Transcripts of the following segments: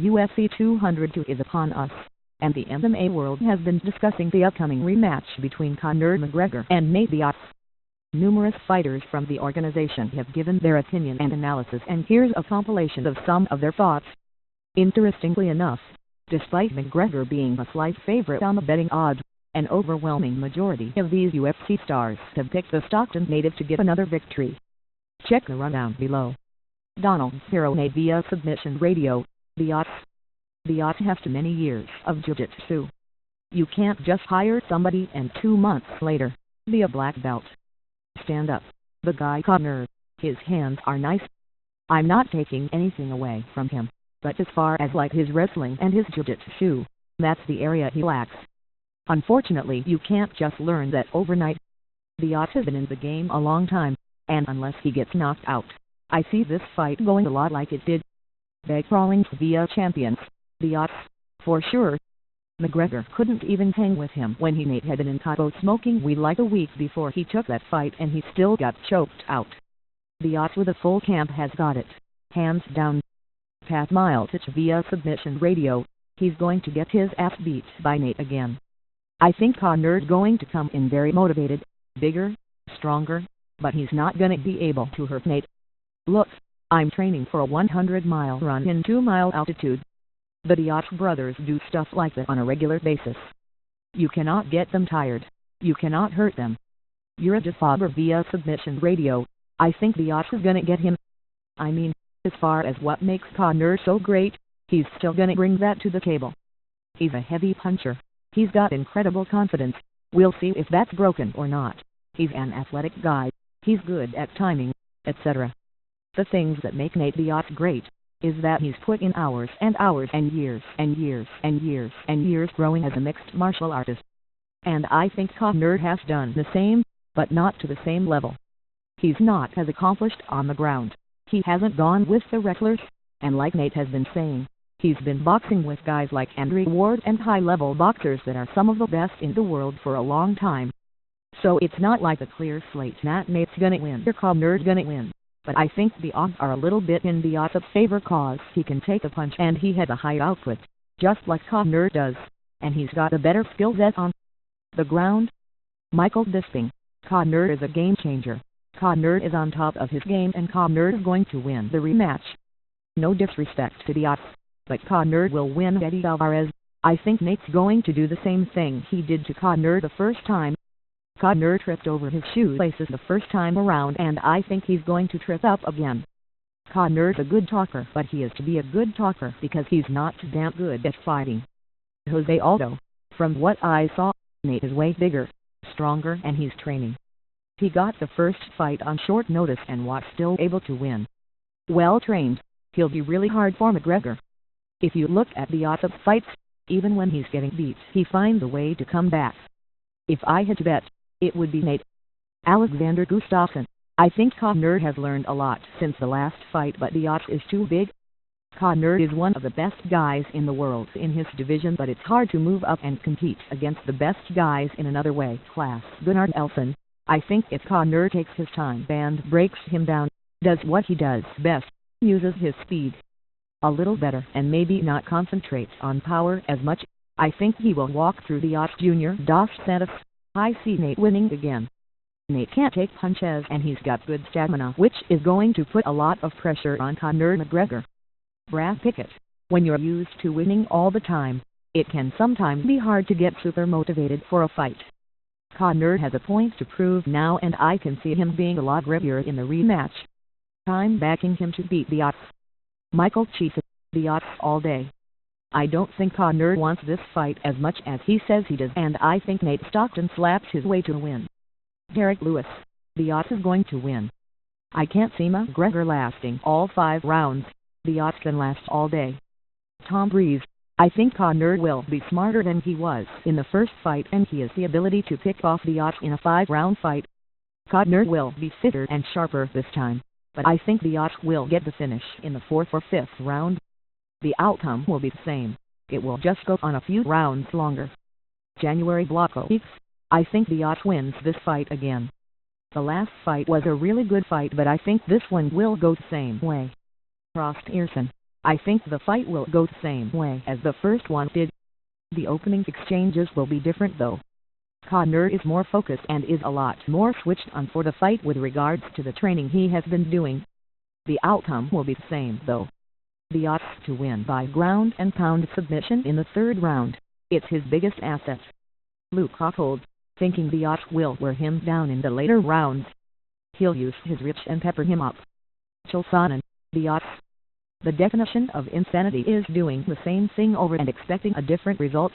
UFC 202 is upon us, and the MMA world has been discussing the upcoming rematch between Conor McGregor and Nate Diaz. Numerous fighters from the organization have given their opinion and analysis, and here's a compilation of some of their thoughts. Interestingly enough, despite McGregor being a slight favorite on the betting odds, an overwhelming majority of these UFC stars have picked the Stockton native to get another victory. Check the rundown below. Donald Hero Nate via Submission Radio. Diaz has too many years of jiu-jitsu. You can't just hire somebody and 2 months later be a black belt. Stand up. The guy Conor, his hands are nice. I'm not taking anything away from him, but as far as like his wrestling and his jiu-jitsu, that's the area he lacks. Unfortunately, you can't just learn that overnight. Diaz has been in the game a long time, and unless he gets knocked out, I see this fight going a lot like it did. Beg crawling via champions. Diaz, for sure. McGregor couldn't even hang with him when Nate had been in Cabo smoking weed like a week before he took that fight, and he still got choked out. Diaz with a full camp has got it, hands down. Pat Miletich via Submission Radio. He's going to get his ass beat by Nate again. I think Conor's going to come in very motivated, bigger, stronger, but he's not gonna be able to hurt Nate. Look, I'm training for a 100-mile run in 2-mile altitude. The Diaz brothers do stuff like that on a regular basis. You cannot get them tired. You cannot hurt them. You're a defogger via Submission Radio. I think Diaz is gonna get him. I mean, as far as what makes Conor so great, he's still gonna bring that to the table. He's a heavy puncher. He's got incredible confidence. We'll see if that's broken or not. He's an athletic guy. He's good at timing, etc. The things that make Nate Diaz great is that he's put in hours and hours and years and years and years and years growing as a mixed martial artist. And I think Conor has done the same, but not to the same level. He's not as accomplished on the ground. He hasn't gone with the wrestlers, and like Nate has been saying, he's been boxing with guys like Andre Ward and high-level boxers that are some of the best in the world for a long time. So it's not like a clear slate that Nate's gonna win or Conor's gonna win. But I think the odds are a little bit in Diaz's favor cause he can take a punch and he has a high output, just like Conor does, and he's got a better skill set on the ground. Michael Bisping. Conor is a game changer. Conor is on top of his game, and Conor is going to win the rematch. No disrespect to Diaz, but Conor will win Eddie Alvarez. I think Nate's going to do the same thing he did to Conor the first time. Conor tripped over his shoelaces the first time around, and I think he's going to trip up again. Conor's a good talker, but he is to be a good talker because he's not damn good at fighting. Jose Aldo. From what I saw, Nate is way bigger, stronger, and he's training. He got the first fight on short notice and was still able to win. Well trained. He'll be really hard for McGregor. If you look at Diaz's fights, even when he's getting beat, he finds a way to come back. If I had to bet, it would be Nate. Alexander Gustafsson. I think Conor has learned a lot since the last fight, but Diaz is too big. Conor is one of the best guys in the world in his division, but it's hard to move up and compete against the best guys in another weight class. Gunnar Nelson. I think if Conor takes his time and breaks him down, does what he does best, uses his speed a little better and maybe not concentrates on power as much, I think he will walk through Diaz Jr. dos Santos. I see Nate winning again. Nate can't take punches, and he's got good stamina, which is going to put a lot of pressure on Conor McGregor. Brad Pickett. When you're used to winning all the time, it can sometimes be hard to get super motivated for a fight. Conor has a point to prove now, and I can see him being a lot grittier in the rematch. I'm backing him to beat Diaz. Michael Chiesa. Diaz all day. I don't think Conor wants this fight as much as he says he does, and I think Nate Stockton slaps his way to win. Derek Lewis. Diaz is going to win. I can't see McGregor lasting all 5 rounds. Diaz can last all day. Tom Breeze. I think Conor will be smarter than he was in the first fight, and he has the ability to pick off Diaz in a 5-round fight. Conor will be fitter and sharper this time, but I think Diaz will get the finish in the 4th or 5th round. The outcome will be the same. It will just go on a few rounds longer. January Blanco. I think Diaz wins this fight again. The last fight was a really good fight, but I think this one will go the same way. Ross Pearson. I think the fight will go the same way as the first one did. The opening exchanges will be different though. Conor is more focused and is a lot more switched on for the fight with regards to the training he has been doing. The outcome will be the same though. The odds to win by ground and pound submission in the third round, it's his biggest asset. Luke Rockhold, thinking the odds will wear him down in the later rounds. He'll use his reach and pepper him up. Chalsonen, the odds. The definition of insanity is doing the same thing over and expecting a different result.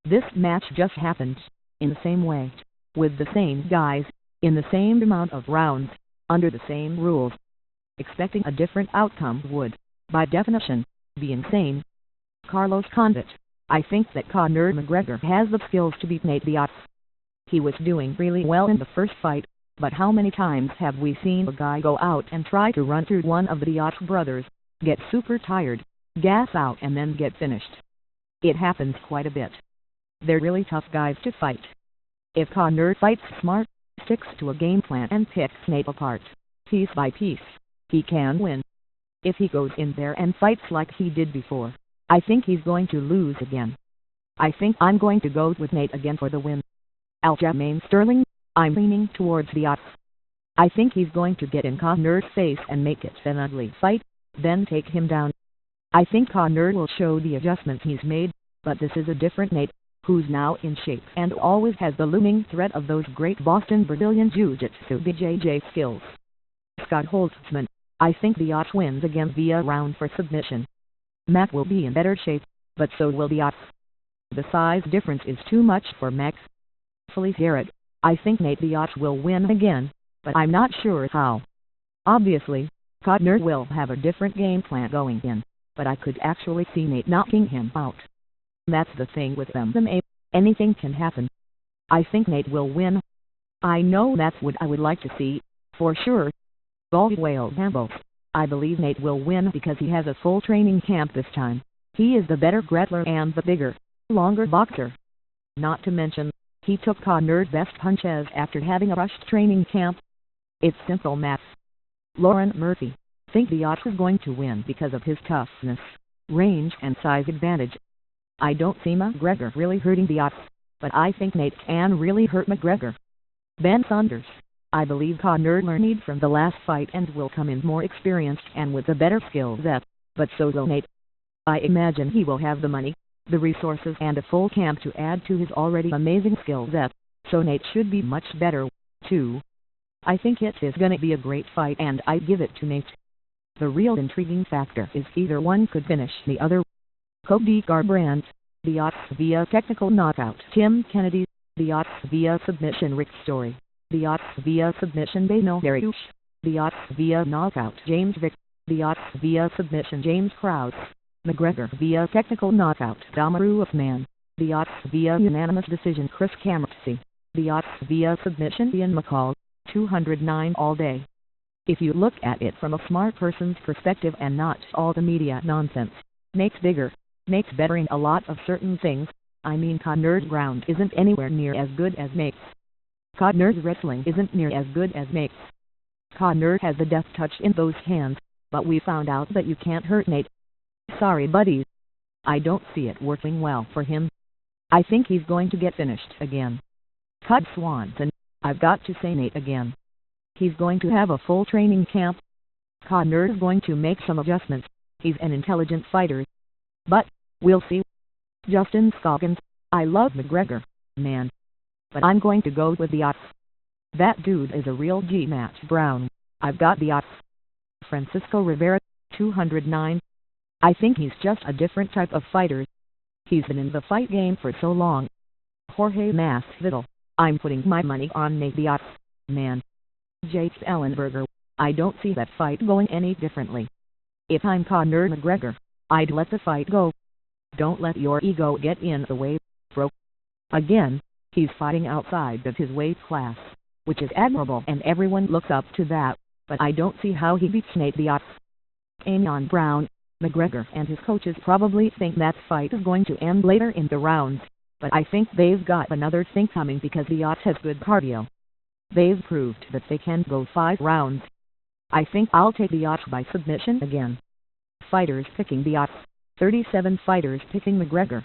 This match just happened, in the same way, with the same guys, in the same amount of rounds, under the same rules. Expecting a different outcome would, by definition, be insane. Carlos Condit, I think that Conor McGregor has the skills to beat Nate Diaz. He was doing really well in the first fight, but how many times have we seen a guy go out and try to run through one of the Diaz brothers, get super tired, gas out and then get finished? It happens quite a bit. They're really tough guys to fight. If Conor fights smart, sticks to a game plan and picks Nate apart, piece by piece, he can win. If he goes in there and fights like he did before, I think he's going to lose again. I think I'm going to go with Nate again for the win. Aljamain Sterling, I'm leaning towards the odds. I think he's going to get in Conor's face and make it an ugly fight, then take him down. I think Conor will show the adjustments he's made, but this is a different Nate, who's now in shape and always has the looming threat of those great Boston Brazilian Jiu-Jitsu BJJ skills. Scott Holtzman, I think the odds wins again via round for submission. Mac will be in better shape, but so will the odds. The size difference is too much for Max. Felice Garrett, I think Nate Diaz will win again, but I'm not sure how. Obviously, Conor will have a different game plan going in, but I could actually see Nate knocking him out. That's the thing with MMA, anything can happen. I think Nate will win. I know that's what I would like to see, for sure. Whale Campbell, I believe Nate will win because he has a full training camp this time. He is the better grappler and the bigger, longer boxer. Not to mention, he took Conor's best punches after having a rushed training camp. It's simple math. Lauren Murphy, think the odds is going to win because of his toughness, range and size advantage. I don't see McGregor really hurting the odds, but I think Nate can really hurt McGregor. Ben Saunders, I believe Conor learned from the last fight and will come in more experienced and with a better skill set, but so will Nate. I imagine he will have the money, the resources and a full camp to add to his already amazing skill set, so Nate should be much better, too. I think it is gonna be a great fight and I give it to Nate. The real intriguing factor is either one could finish the other. Cody Garbrandt, the odds via technical knockout. Tim Kennedy, the odds via submission. Rick Story, the odds via submission. Daniel Dariush, the odds via knockout. James Vick, the odds via submission. James Krause, McGregor via technical knockout. Damaru Usman, the odds via unanimous decision. Chris Camrosy, the odds via submission. Ian McCall, 209 all day. If you look at it from a smart person's perspective and not all the media nonsense, Nate's bigger, Nate's better in a lot of certain things. I mean, Conor's ground isn't anywhere near as good as Nate's. Conor's wrestling isn't near as good as Nate's. Conor has the death touch in those hands, but we found out that you can't hurt Nate. Sorry buddies. I don't see it working well for him. I think he's going to get finished again. Cud Swanson, I've got to say Nate again. He's going to have a full training camp. Conor's going to make some adjustments. He's an intelligent fighter. But, we'll see. Justin Scoggins, I love McGregor, man. But I'm going to go with the odds. That dude is a real G. Matt Brown, I've got the odds. Francisco Rivera, 209. I think he's just a different type of fighter. He's been in the fight game for so long. Jorge Masvidal, I'm putting my money on Nate Diaz, man. Jake Ellenberger, I don't see that fight going any differently. If I'm Conor McGregor, I'd let the fight go. Don't let your ego get in the way, bro. Again, he's fighting outside of his weight class, which is admirable and everyone looks up to that, but I don't see how he beats Nate Diaz. Amion Brown, McGregor and his coaches probably think that fight is going to end later in the rounds, but I think they've got another thing coming because Diaz has good cardio. They've proved that they can go 5 rounds. I think I'll take Diaz by submission again. fighters picking Diaz, 37 fighters picking McGregor.